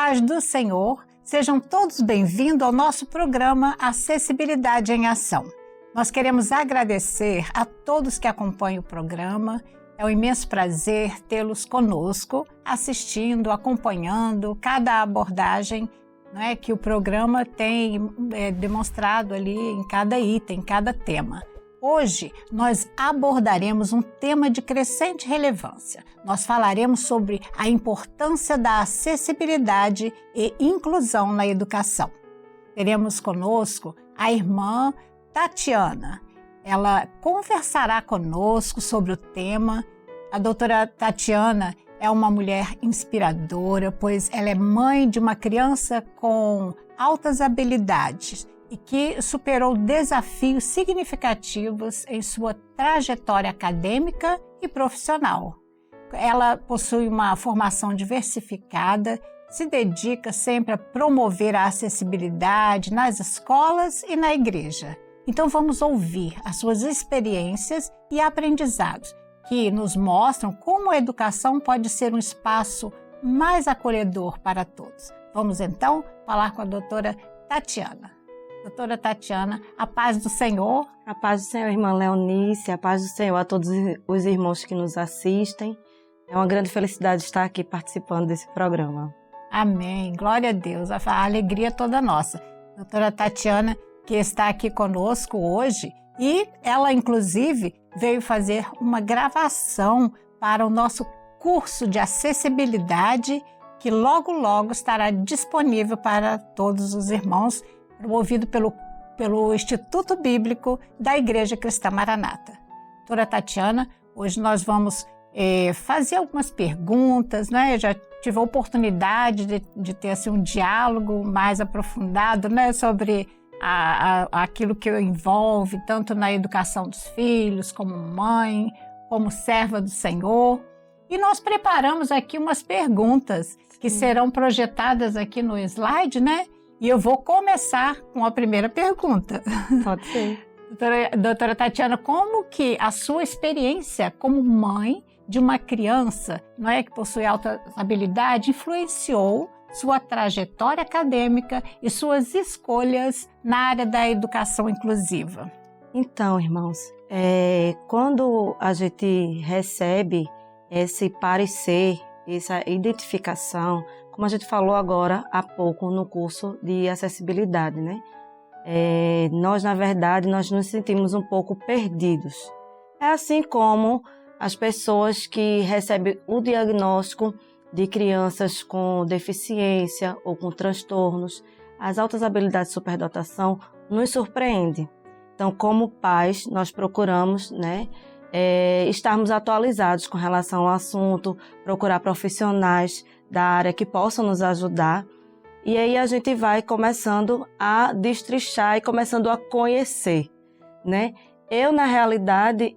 paz do Senhor, sejam todos bem-vindos ao nosso programa Acessibilidade em Ação. Nós queremos agradecer a todos que acompanham o programa. É um imenso prazer tê-los conosco, assistindo, acompanhando cada abordagem, né, que o programa tem demonstrado ali em cada item, em cada tema. Hoje nós abordaremos um tema de crescente relevância. Nós falaremos sobre a importância da acessibilidade e inclusão na educação. Teremos conosco a irmã Tatiana. Ela conversará conosco sobre o tema. A doutora Tatiana é uma mulher inspiradora, pois ela é mãe de uma criança com altas habilidades e que superou desafios significativos em sua trajetória acadêmica e profissional. Ela possui uma formação diversificada, se dedica sempre a promover a acessibilidade nas escolas e na igreja. Então vamos ouvir as suas experiências e aprendizados, que nos mostram como a educação pode ser um espaço mais acolhedor para todos. Vamos então falar com a doutora Tatiana. Doutora Tatiana, a paz do Senhor. A paz do Senhor, irmã Leonice, a paz do Senhor a todos os irmãos que nos assistem. É uma grande felicidade estar aqui participando desse programa. Amém, glória a Deus, a alegria é toda nossa. Doutora Tatiana, que está aqui conosco hoje, e ela, inclusive, veio fazer uma gravação para o nosso curso de acessibilidade, que logo, logo estará disponível para todos os irmãos, promovido pelo Instituto Bíblico da Igreja Cristã Maranata. Doutora Tatiana, hoje nós vamos fazer algumas perguntas, né? Eu já tive a oportunidade de ter assim, um diálogo mais aprofundado, né? Sobre aquilo que envolve tanto na educação dos filhos, como mãe, como serva do Senhor. E nós preparamos aqui umas perguntas que serão projetadas aqui no slide, né? E eu vou começar com a primeira pergunta. Pode ser. Doutora Tatiana, como que a sua experiência como mãe de uma criança, não é, que possui alta habilidade, influenciou sua trajetória acadêmica e suas escolhas na área da educação inclusiva? Então, irmãos, quando a gente recebe esse parecer, essa identificação, como a gente falou agora há pouco no curso de acessibilidade, né? Nós, na verdade, nós nos sentimos um pouco perdidos. É assim como as pessoas que recebem o diagnóstico de crianças com deficiência ou com transtornos, as altas habilidades de superdotação nos surpreende. Então, como pais, nós procuramos, né, estarmos atualizados com relação ao assunto, procurar profissionais da área que possam nos ajudar. E aí a gente vai começando a destrinchar e começando a conhecer, né? Eu, na realidade,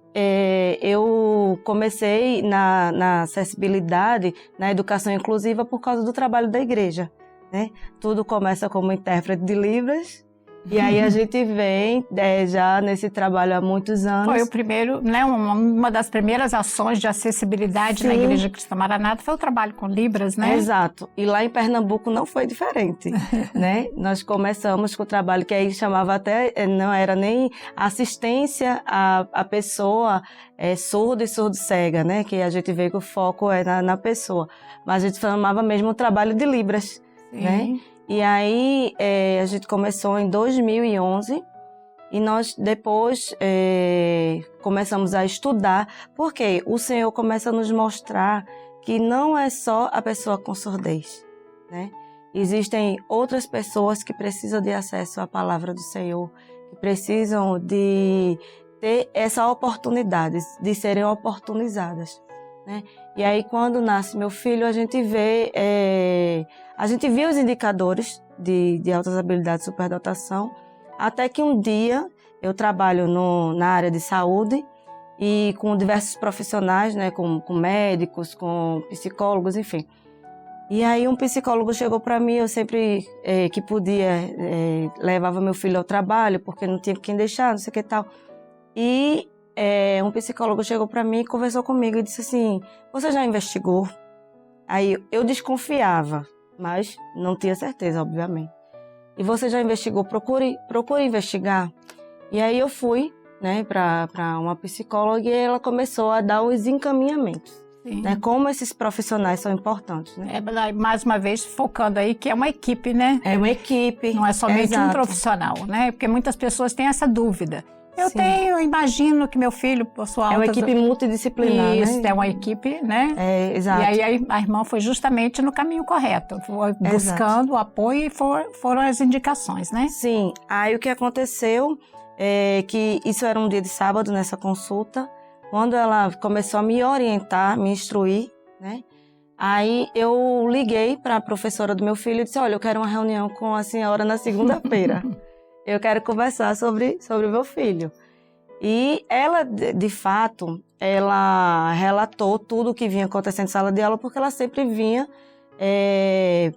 eu comecei na acessibilidade, na educação inclusiva, por causa do trabalho da igreja, né? Tudo começa como intérprete de Libras, e aí a gente vem já nesse trabalho há muitos anos. Foi o primeiro, né, uma das primeiras ações de acessibilidade na Igreja Cristã Maranata foi o trabalho com Libras, né? Exato. E lá em Pernambuco não foi diferente, né? Nós começamos com o trabalho que aí chamava até, não era nem assistência à pessoa surda e surdo-cega, né? Que a gente vê que o foco é na pessoa. Mas a gente chamava mesmo o trabalho de Libras, né? E aí a gente começou em 2011 e nós depois começamos a estudar, porque o Senhor começa a nos mostrar que não é só a pessoa com surdez, né? Existem outras pessoas que precisam de acesso à palavra do Senhor, que precisam de ter essa oportunidade, de serem oportunizadas, né? E aí, quando nasce meu filho, a gente via os indicadores de altas habilidades de superdotação, até que um dia eu trabalho na área de saúde e com diversos profissionais, né, com médicos, com psicólogos, enfim. E aí um psicólogo chegou para mim, eu sempre que podia levava meu filho ao trabalho, porque não tinha quem deixar, não sei o que tal. E um psicólogo chegou para mim, conversou comigo e disse assim: você já investigou? Aí eu desconfiava, mas não tinha certeza, obviamente. E você já investigou? Procure investigar. E aí eu fui, né, para uma psicóloga e ela começou a dar os encaminhamentos. Né, como esses profissionais são importantes. Né? Mais uma vez, focando aí que é uma equipe, né? É uma equipe. Não é somente Exato. um profissional, né? Porque muitas pessoas têm essa dúvida. Eu imagino que meu filho possua altas... É uma equipe multidisciplinar, Isso, né? É uma equipe, né? Exato. E aí a irmã foi justamente no caminho correto. Foi buscando o apoio e foram as indicações, né? Sim. Aí o que aconteceu é que isso era um dia de sábado, nessa consulta. Quando ela começou a me orientar, me instruir, né? Aí eu liguei para a professora do meu filho e disse, olha, eu quero uma reunião com a senhora na segunda-feira. Eu quero conversar sobre o meu filho. E ela, de fato, ela relatou tudo o que vinha acontecendo em sala de aula, porque ela sempre vinha...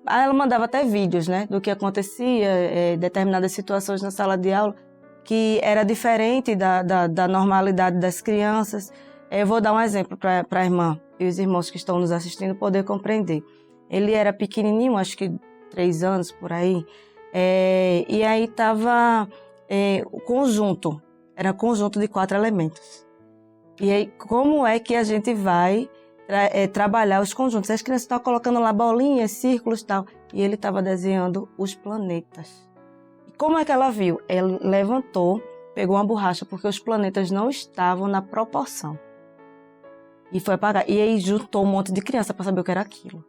ela mandava até vídeos, né, do que acontecia, determinadas situações na sala de aula, que era diferente da normalidade das crianças. Eu vou dar um exemplo para a irmã e os irmãos que estão nos assistindo poder compreender. Ele era pequenininho, acho que 3 anos, por aí, e aí estava o conjunto, era conjunto de 4 elementos. E aí, como é que a gente vai trabalhar os conjuntos? As crianças estavam colocando lá bolinhas, círculos e tal, e ele estava desenhando os planetas. Como é que ela viu? Ela levantou, pegou uma borracha, porque os planetas não estavam na proporção. E foi apagar. E aí juntou um monte de criança para saber o que era aquilo.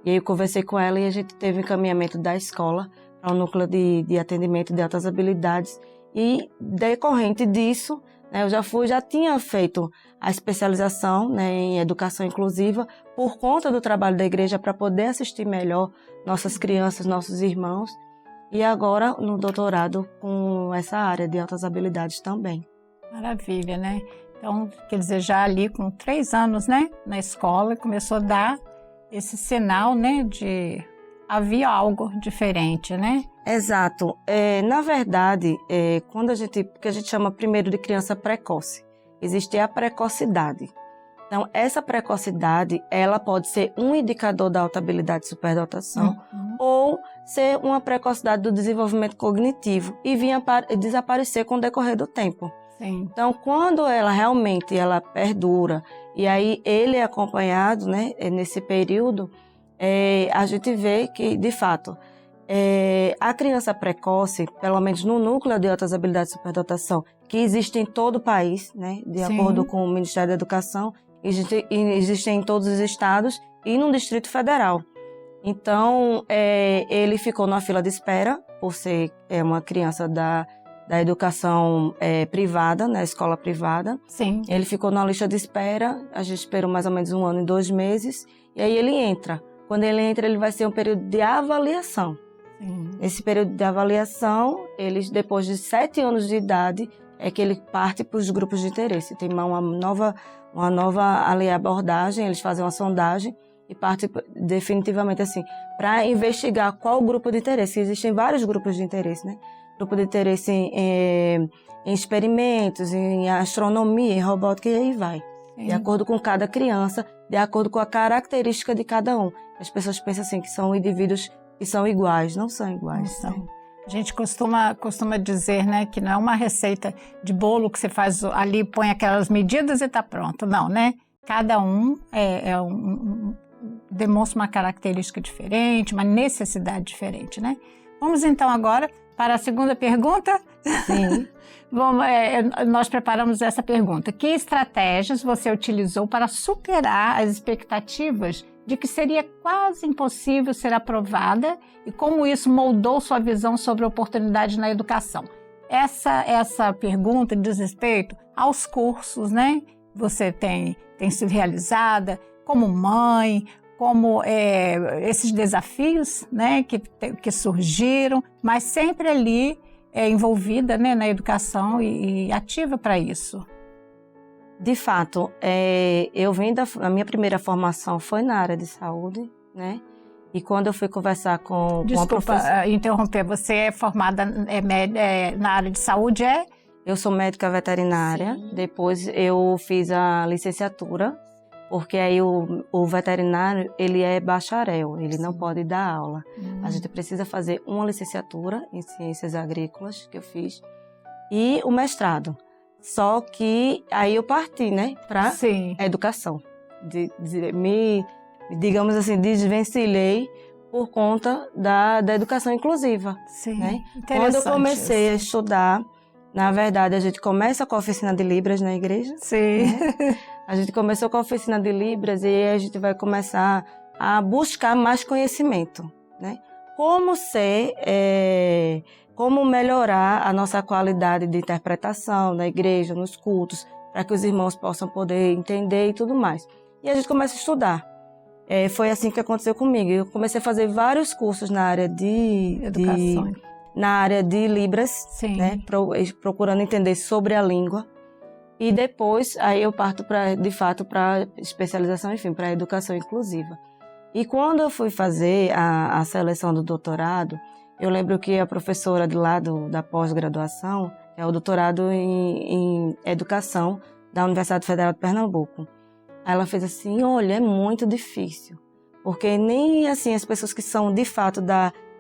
E aí eu conversei com ela e a gente teve encaminhamento da escola para um núcleo de atendimento de altas habilidades. E decorrente disso, né, eu já tinha feito a especialização, né, em educação inclusiva por conta do trabalho da igreja para poder assistir melhor nossas crianças, nossos irmãos. E agora no doutorado com essa área de altas habilidades também. Maravilha, né? Então, quer dizer, já ali com 3 anos, né, na escola, começou a dar esse sinal, né, de havia algo diferente, né? Exato. Na verdade, porque a gente chama primeiro de criança precoce, existe a precocidade. Então, essa precocidade, ela pode ser um indicador da alta habilidade e superdotação, ou ser uma precocidade do desenvolvimento cognitivo e vir desaparecer com o decorrer do tempo. Sim. Então, quando ela realmente perdura, e aí ele é acompanhado, né, nesse período, a gente vê que, de fato, a criança precoce, pelo menos no núcleo de altas habilidades e superdotação, que existe em todo o país, né, de acordo com o Ministério da Educação, existe em todos os estados e no Distrito Federal. Então, ele ficou numa fila de espera, por ser uma criança da educação privada, na escola privada. Sim. Ele ficou na lista de espera, a gente esperou mais ou menos 1 ano e 2 meses, e aí ele entra. Quando ele entra, ele vai ser um período de avaliação. Sim. Nesse período de avaliação, depois de 7 anos de idade, é que ele parte para os grupos de interesse. Tem uma nova ali, abordagem, eles fazem uma sondagem e parte definitivamente assim, para investigar qual o grupo de interesse. Existem vários grupos de interesse, né? Grupo de interesse em experimentos, em astronomia, em robótica, e aí vai. Sim. De acordo com cada criança, de acordo com a característica de cada um. As pessoas pensam assim, que são indivíduos que são iguais. Não são iguais. Não são. A gente costuma dizer, né, que não é uma receita de bolo que você faz ali, põe aquelas medidas e está pronto. Não, né? Cada um demonstra uma característica diferente, uma necessidade diferente, né? Vamos então agora para a segunda pergunta. Sim. Nós preparamos essa pergunta. Que estratégias você utilizou para superar as expectativas de que seria quase impossível ser aprovada e como isso moldou sua visão sobre oportunidades na educação? Essa pergunta diz respeito aos cursos, né? Você tem sido realizada como mãe, como esses desafios, né, que surgiram, mas sempre ali envolvida, né, na educação e ativa para isso. De fato, a minha primeira formação foi na área de saúde, né? E quando eu fui conversar com uma professora... interromper, você é formada na área de saúde, Eu sou médica veterinária. Sim. Depois eu fiz a licenciatura, porque aí o veterinário, ele é bacharel, ele não pode dar aula. A gente precisa fazer uma licenciatura em ciências agrícolas, que eu fiz, e o mestrado. Só que aí eu parti, né, para a educação. Digamos assim, desvencilhei por conta da educação inclusiva. Sim, né? Quando eu comecei a estudar, na verdade, a gente começa com a oficina de Libras na igreja. Sim. Né? A gente começou com a oficina de Libras e aí a gente vai começar a buscar mais conhecimento, né? Como melhorar a nossa qualidade de interpretação na igreja, nos cultos, para que os irmãos possam poder entender e tudo mais. E a gente começa a estudar. Foi assim que aconteceu comigo. Eu comecei a fazer vários cursos na área de educação, na área de Libras, né? Procurando entender sobre a língua. E depois, aí eu parto de fato para especialização, enfim, para a educação inclusiva. E quando eu fui fazer a seleção do doutorado, eu lembro que a professora de lá da pós-graduação, que é o doutorado em educação da Universidade Federal de Pernambuco, ela fez assim, olha, é muito difícil, porque nem assim as pessoas que são de fato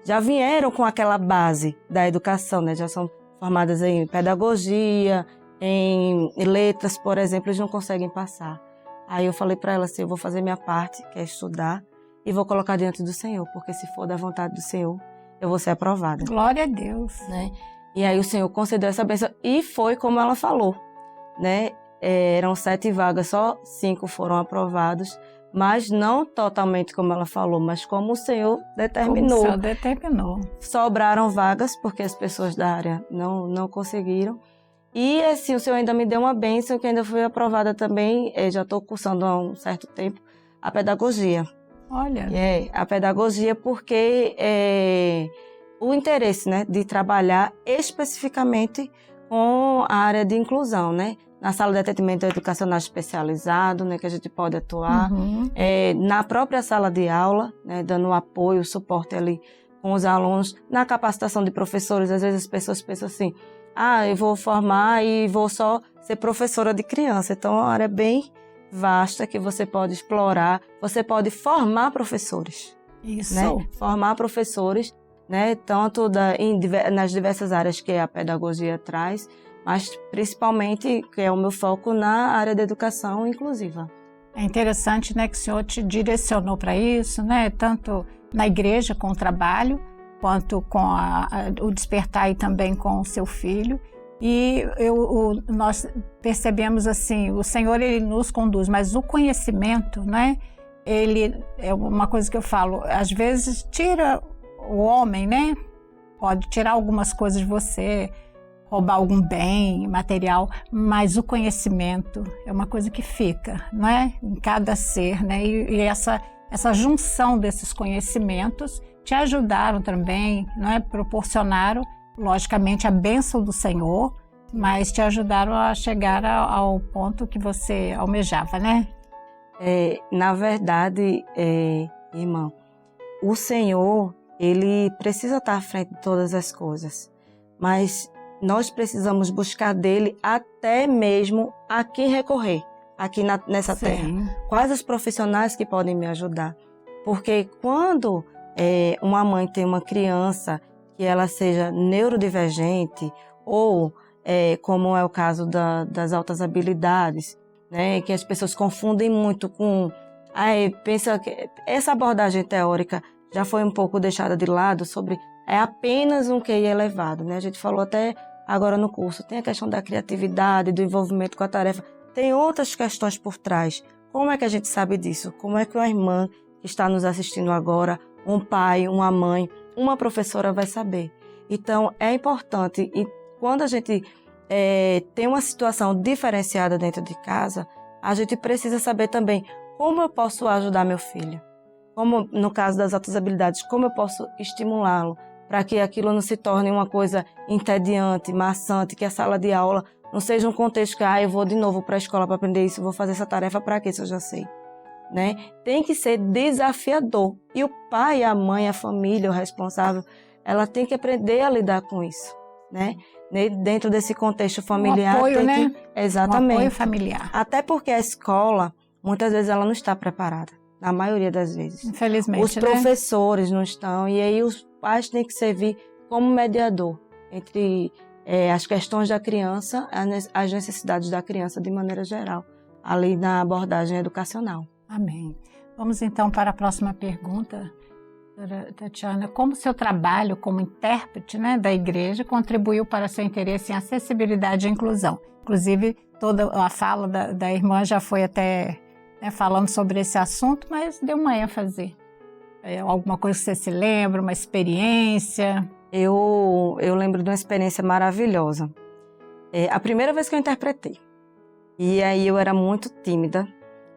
já vieram com aquela base da educação, né? Já são formadas em pedagogia, em letras, por exemplo, eles não conseguem passar. Aí eu falei para ela assim, eu vou fazer minha parte, que é estudar, e vou colocar diante do Senhor, porque se for da vontade do Senhor, eu vou ser aprovada. Glória a Deus. Né? E aí o Senhor concedeu essa bênção, e foi como ela falou, né? Eram 7 vagas, só 5 foram aprovados, mas não totalmente como ela falou, mas como o Senhor determinou. Como o Senhor determinou. Sobraram vagas, porque as pessoas da área não conseguiram. E assim, o Senhor ainda me deu uma bênção, que ainda fui aprovada também, já estou cursando há um certo tempo, a pedagogia. Olha. A pedagogia porque o interesse, né, de trabalhar especificamente com a área de inclusão, né? Na sala de atendimento educacional especializado, né, que a gente pode atuar, na própria sala de aula, né, dando apoio, suporte ali com os alunos, na capacitação de professores. Às vezes as pessoas pensam assim, eu vou formar e vou só ser professora de criança. Então, é uma área bem vasta que você pode explorar, você pode formar professores. Isso. Né? Formar professores, né, tanto nas diversas áreas que a pedagogia traz, mas principalmente, que é o meu foco, na área da educação inclusiva. É interessante, né, que o Senhor te direcionou para isso, né, tanto na igreja com o trabalho, quanto com o despertar e também com o seu filho. E nós percebemos assim, o Senhor, ele nos conduz, mas o conhecimento, né, ele é uma coisa que eu falo, às vezes tira o homem, né, pode tirar algumas coisas de você, roubar algum bem material, mas o conhecimento é uma coisa que fica, não é? Em cada ser, né? E essa junção desses conhecimentos te ajudaram também, não é? Proporcionaram, logicamente, a bênção do Senhor, mas te ajudaram a chegar ao ponto que você almejava, né? Na verdade, irmão, o Senhor, ele precisa estar à frente de todas as coisas, mas nós precisamos buscar dele até mesmo a quem recorrer, aqui nessa terra. Quais os profissionais que podem me ajudar? Porque quando uma mãe tem uma criança que ela seja neurodivergente ou, como é o caso das altas habilidades, né, que as pessoas confundem muito com... pensa que essa abordagem teórica já foi um pouco deixada de lado sobre... É apenas um QI elevado, né? A gente falou até agora no curso, tem a questão da criatividade, do envolvimento com a tarefa, tem outras questões por trás. Como é que a gente sabe disso? Como é que uma irmã que está nos assistindo agora, um pai, uma mãe, uma professora vai saber? Então, é importante, e quando a gente tem uma situação diferenciada dentro de casa, a gente precisa saber também como eu posso ajudar meu filho. Como no caso das altas habilidades, como eu posso estimulá-lo para que aquilo não se torne uma coisa entediante, maçante, que a sala de aula não seja um contexto que eu vou de novo para a escola para aprender isso, vou fazer essa tarefa para quê, se eu já sei. Né? Tem que ser desafiador. E o pai, a mãe, a família, o responsável, ela tem que aprender a lidar com isso. Né? Dentro desse contexto familiar. Um apoio, né? Exatamente. Um apoio familiar. Até porque a escola, muitas vezes ela não está preparada, na maioria das vezes. Infelizmente, os professores não estão, e aí os pais têm que servir como mediador entre as questões da criança, as necessidades da criança de maneira geral, ali na abordagem educacional. Amém. Vamos então para a próxima pergunta, doutora Tatiana. Como seu trabalho como intérprete, né, da igreja contribuiu para seu interesse em acessibilidade e inclusão? Inclusive, toda a fala da irmã já foi até falando sobre esse assunto, mas deu uma ênfase. Alguma coisa que você se lembra, uma experiência? Eu lembro de uma experiência maravilhosa. A primeira vez que eu interpretei, e aí eu era muito tímida,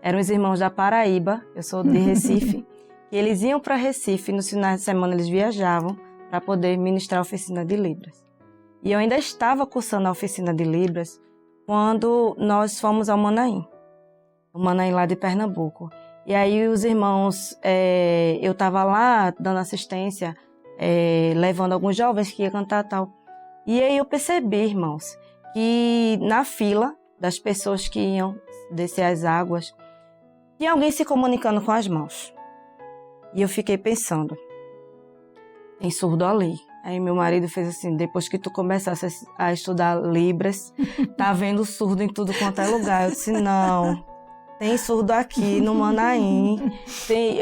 eram os irmãos da Paraíba, eu sou de Recife, e eles iam para Recife, nos finais de semana eles viajavam para poder ministrar a oficina de Libras. E eu ainda estava cursando a oficina de Libras quando nós fomos ao Manaim, o Manaim lá de Pernambuco. E aí os irmãos, eu estava lá dando assistência, levando alguns jovens que iam cantar e tal. E aí eu percebi, irmãos, que na fila das pessoas que iam descer as águas, tinha alguém se comunicando com as mãos. E eu fiquei pensando, tem surdo ali. Aí meu marido fez assim, depois que tu começasse a estudar Libras, tá vendo surdo em tudo quanto é lugar. Eu disse, não, tem surdo aqui no Manaim.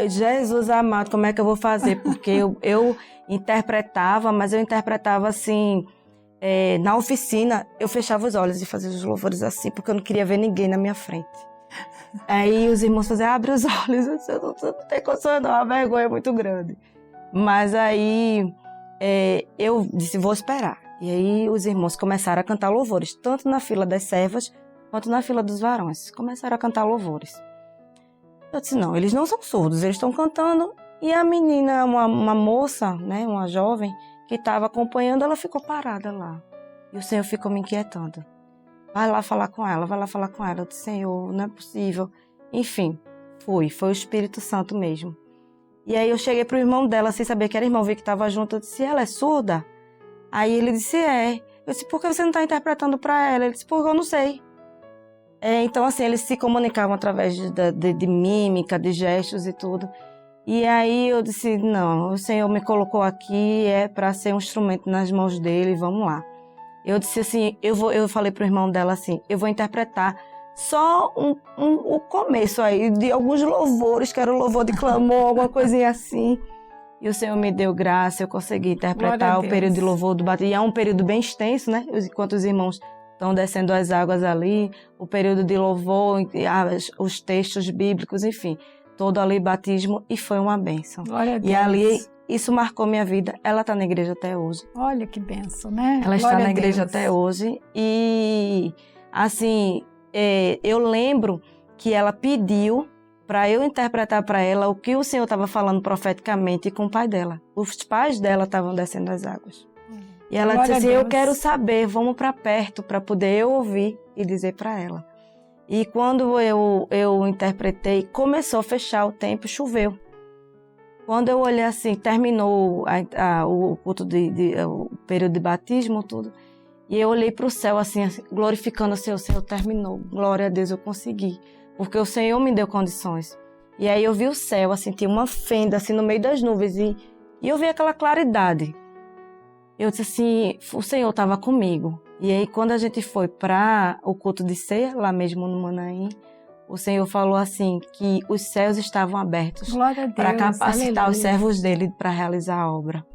Jesus amado, como é que eu vou fazer? Porque eu interpretava, mas eu interpretava assim, na oficina, eu fechava os olhos e fazia os louvores assim, porque eu não queria ver ninguém na minha frente. Aí os irmãos faziam, abre os olhos, eu não tenho condição não, a vergonha é muito grande. Mas aí eu disse, vou esperar. E aí os irmãos começaram a cantar louvores, tanto na fila das servas, quanto na fila dos varões. Começaram a cantar louvores. Eu disse, não, eles não são surdos, eles estão cantando. E a menina, uma moça, né, uma jovem, que estava acompanhando, ela ficou parada lá. E o Senhor ficou me inquietando. Vai lá falar com ela, vai lá falar com ela. Eu disse, Senhor, não é possível. Enfim, foi o Espírito Santo mesmo. E aí eu cheguei pro irmão dela, sem saber que era irmão, vi que estava junto. Eu disse, ela é surda? Aí ele disse, é. Eu disse, por que você não está interpretando para ela? Ele disse, porque eu não sei. Então, assim, eles se comunicavam através de mímica, de gestos e tudo. E aí eu disse, não, o Senhor me colocou aqui, para ser um instrumento nas mãos dele, vamos lá. Eu disse assim, eu falei pro irmão dela assim, eu vou interpretar só o começo aí de alguns louvores, que era o louvor de clamor, alguma coisinha assim. E o Senhor me deu graça, eu consegui interpretar o período de louvor do batismo. E é um período bem extenso, né? Enquanto os irmãos estão descendo as águas ali, o período de louvor, os textos bíblicos, enfim, todo ali batismo, e foi uma bênção. Glória a Deus. E ali, isso marcou minha vida. Ela está na igreja até hoje. Olha que bênção, né? Ela está na igreja até hoje. E, assim, eu lembro que ela pediu para eu interpretar para ela o que o Senhor estava falando profeticamente com o pai dela. Os pais dela estavam descendo as águas. E ela disse assim, eu quero saber, vamos para perto para poder eu ouvir e dizer para ela. E quando eu interpretei, começou a fechar o tempo, choveu. Quando eu olhei assim, terminou o culto o período de batismo, tudo, e eu olhei para o céu assim, glorificando o Senhor terminou, glória a Deus, eu consegui, porque o Senhor me deu condições. E aí eu vi o céu, assim, tinha uma fenda assim no meio das nuvens, e eu vi aquela claridade. Eu disse assim, o Senhor estava comigo. E aí quando a gente foi para o culto de ceia, lá mesmo no Manaim, o Senhor falou assim, que os céus estavam abertos para capacitar aleluia. Os servos dele para realizar a obra.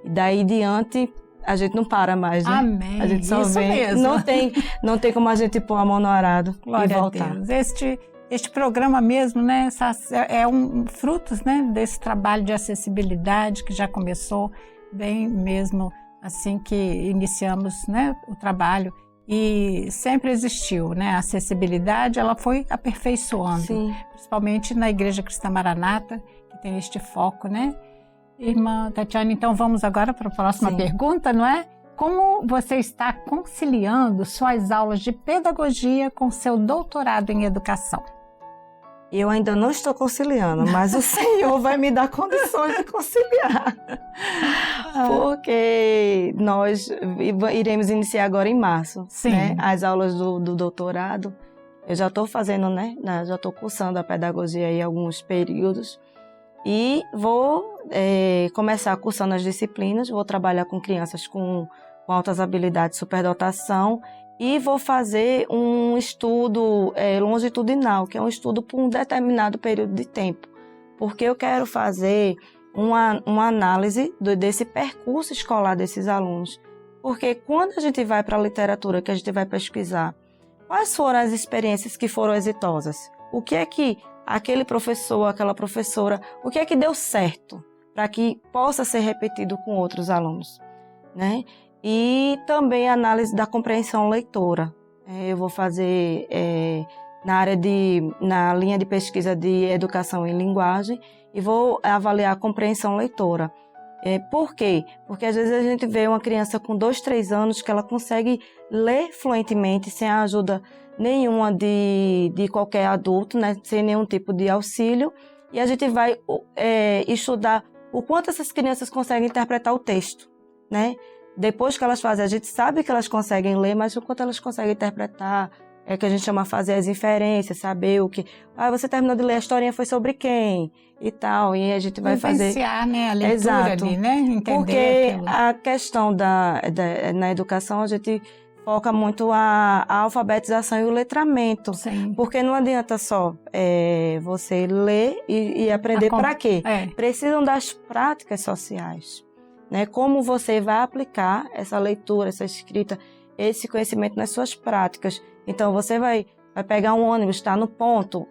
E daí diante, a gente não para mais, né? Amém. A gente só isso vem. Mesmo. Não tem como a gente pôr a mão no arado Glória e voltar. A Deus. Este programa mesmo, né, frutos, né, desse trabalho de acessibilidade que já começou bem mesmo assim que iniciamos, né, o trabalho. E sempre existiu, né? A acessibilidade, ela foi aperfeiçoando, sim, principalmente na Igreja Cristã Maranata, que tem este foco, né? Irmã Tatiana, então vamos agora para a próxima pergunta, não é? Como você está conciliando suas aulas de pedagogia com seu doutorado em educação? Eu ainda não estou conciliando, mas o Senhor vai me dar condições de conciliar. Porque nós iremos iniciar agora em março, né? As aulas do doutorado. eu já estou fazendo, né? Já estou cursando a pedagogia em alguns períodos e vou começar cursando as disciplinas, vou trabalhar com crianças com altas habilidades, superdotação, e vou fazer um estudo longitudinal, que é um estudo por um determinado período de tempo, porque eu quero fazer uma análise desse percurso escolar desses alunos. Porque quando a gente vai para a literatura, que a gente vai pesquisar, quais foram as experiências que foram exitosas? O que é que aquele professor, aquela professora, o que é que deu certo para que possa ser repetido com outros alunos, né? E também a análise da compreensão leitora. Eu vou fazer na linha de pesquisa de educação em linguagem e vou avaliar a compreensão leitora. Por quê? Porque às vezes a gente vê uma criança com 2, 3 anos que ela consegue ler fluentemente sem a ajuda nenhuma de qualquer adulto, né? Sem nenhum tipo de auxílio, e a gente vai estudar o quanto essas crianças conseguem interpretar o texto, né? Depois que elas fazem, a gente sabe que elas conseguem ler, mas o quanto elas conseguem interpretar, que a gente chama de fazer as inferências, saber o que... você terminou de ler, a historinha foi sobre quem e tal, e a gente vai fazer... né, a leitura. Exato. Ali, né? Entender porque aquilo. A questão na educação, a gente foca muito a alfabetização e o letramento. Sim. Porque não adianta só você ler e aprender para quê? Precisam das práticas sociais, né? Como você vai aplicar essa leitura, essa escrita, esse conhecimento nas suas práticas. Então, você vai pegar um ônibus, está no ponto,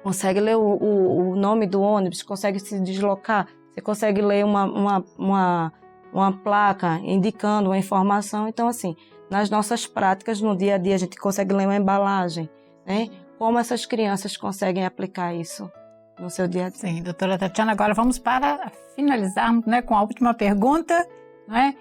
consegue ler o nome do ônibus, consegue se deslocar, você consegue ler uma placa indicando uma informação. Então, assim, nas nossas práticas, no dia a dia, a gente consegue ler uma embalagem, né? Como essas crianças conseguem aplicar isso no seu dia a dia? Sim, doutora Tatiana, agora vamos para finalizarmos, né, com a última pergunta, né?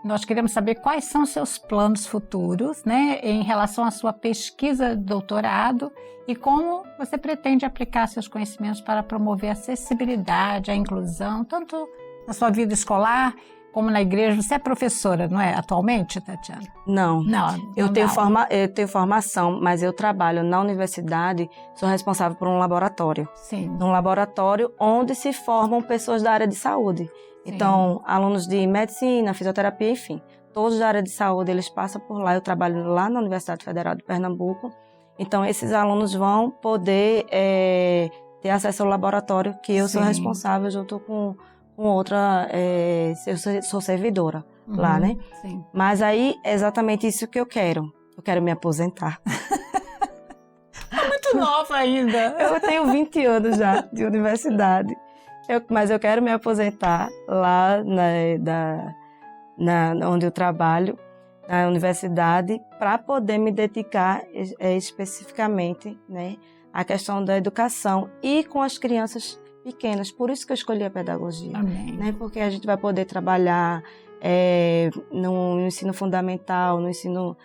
Nós queremos saber quais são os seus planos futuros, né, em relação à sua pesquisa de doutorado e como você pretende aplicar seus conhecimentos para promover a acessibilidade, a inclusão, tanto na sua vida escolar como na igreja. Você é professora, não é, atualmente, Tatiana? Não. Eu tenho formação, mas eu trabalho na universidade, sou responsável por um laboratório. Sim. Num laboratório onde se formam pessoas da área de saúde. Sim. Então, alunos de medicina, fisioterapia, enfim, todos da área de saúde, eles passam por lá. Eu trabalho lá na Universidade Federal de Pernambuco. Então, esses alunos vão poder ter acesso ao laboratório que eu sou responsável junto com outra, eu sou servidora lá, né? Sim. Mas aí, é exatamente isso que eu quero. Eu quero me aposentar. Muito nova ainda. Eu tenho 20 anos já de universidade. Mas eu quero me aposentar lá onde eu trabalho, na universidade, para poder me dedicar especificamente, né, à questão da educação e com as crianças pequenas. Por isso que eu escolhi a pedagogia. Amém. Né, porque a gente vai poder trabalhar no ensino fundamental, no ensino,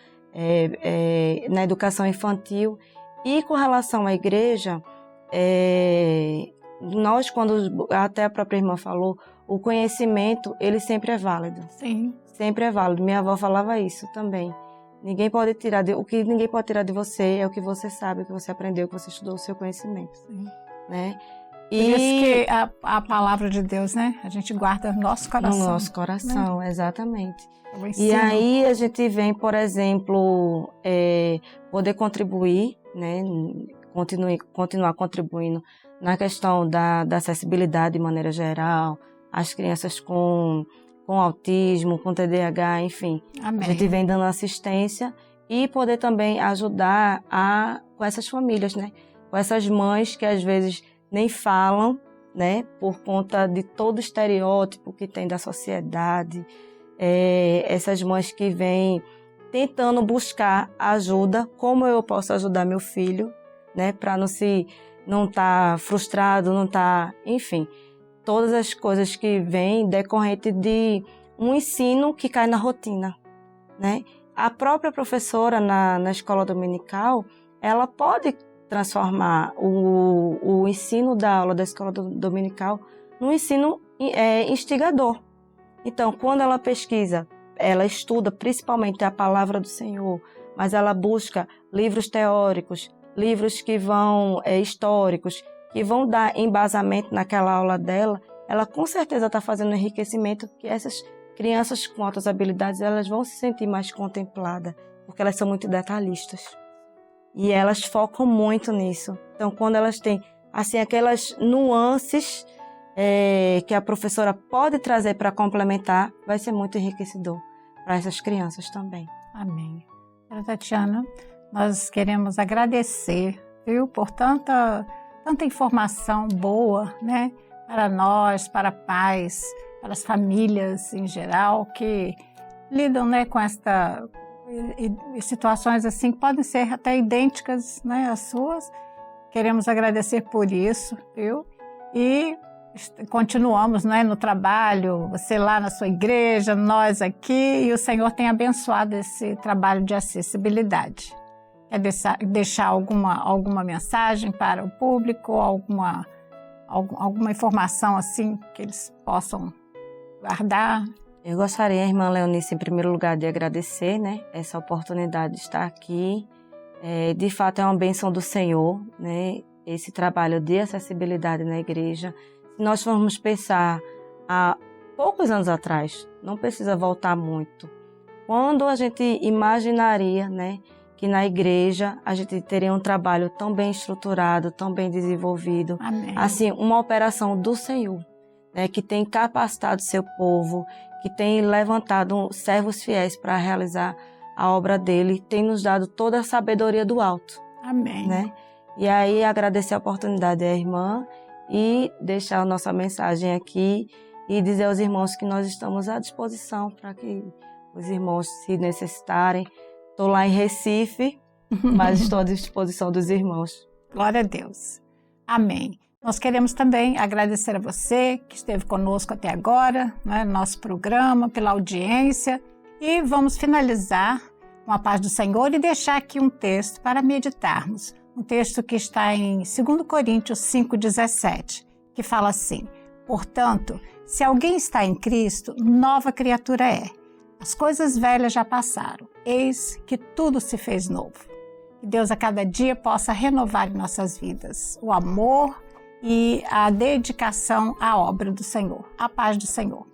na educação infantil. E com relação à igreja, nós, quando até a própria irmã falou, o conhecimento, ele sempre é válido. Sim. Sempre é válido. Minha avó falava isso também. O que ninguém pode tirar de você é o que você sabe, o que você aprendeu, o que você estudou, o seu conhecimento. Sim. Né? Por isso que a palavra de Deus, né? A gente guarda no nosso coração. No nosso coração, né? Exatamente. E aí a gente vem, por exemplo, poder contribuir, né? Continuar contribuindo na questão da acessibilidade de maneira geral, as crianças com autismo, com TDAH, enfim. Amém. A gente vem dando assistência e poder também ajudar com essas famílias, né? Com essas mães que às vezes nem falam, né? Por conta de todo o estereótipo que tem da sociedade. Essas mães que vêm tentando buscar ajuda, como eu posso ajudar meu filho, né? Para não estar frustrado, não estar, enfim, todas as coisas que vêm decorrente de um ensino que cai na rotina, né? A própria professora na escola dominical, ela pode transformar o ensino da aula da escola dominical num ensino instigador. Então, quando ela pesquisa, ela estuda principalmente a palavra do Senhor, mas ela busca livros teóricos, livros que vão históricos, que vão dar embasamento naquela aula dela, ela com certeza está fazendo um enriquecimento que essas crianças com altas habilidades elas vão se sentir mais contempladas, porque elas são muito detalhistas. E elas focam muito nisso. Então, quando elas têm assim, aquelas nuances que a professora pode trazer para complementar, vai ser muito enriquecedor para essas crianças também. Amém. Tatiana, nós queremos agradecer, viu, por tanta informação boa, né, para nós, para pais, para as famílias em geral que lidam, né, com situações assim que podem ser até idênticas, né, às suas. Queremos agradecer por isso, viu? E continuamos, né, no trabalho, você lá na sua igreja, nós aqui, e o Senhor tem abençoado esse trabalho de acessibilidade. Quer deixar alguma mensagem para o público, alguma informação assim que eles possam guardar? Eu gostaria, irmã Leonice, em primeiro lugar, de agradecer, né, essa oportunidade de estar aqui. De fato, é uma bênção do Senhor, né, esse trabalho de acessibilidade na igreja. Se nós formos pensar há poucos anos atrás, não precisa voltar muito, quando a gente imaginaria, né, que na igreja a gente teria um trabalho tão bem estruturado, tão bem desenvolvido. Amém. Assim, uma operação do Senhor, né, que tem capacitado seu povo, que tem levantado servos fiéis para realizar a obra dele, tem nos dado toda a sabedoria do alto. Amém. Né? E aí agradecer a oportunidade à irmã e deixar a nossa mensagem aqui e dizer aos irmãos que nós estamos à disposição para que os irmãos se necessitarem. Estou lá em Recife, mas estou à disposição dos irmãos. Glória a Deus. Amém. Nós queremos também agradecer a você que esteve conosco até agora, né, no nosso programa, pela audiência. E vamos finalizar com a paz do Senhor e deixar aqui um texto para meditarmos. Um texto que está em 2 Coríntios 5,17, que fala assim: portanto, se alguém está em Cristo, nova criatura é. As coisas velhas já passaram, eis que tudo se fez novo. Que Deus a cada dia possa renovar em nossas vidas o amor e a dedicação à obra do Senhor. A paz do Senhor.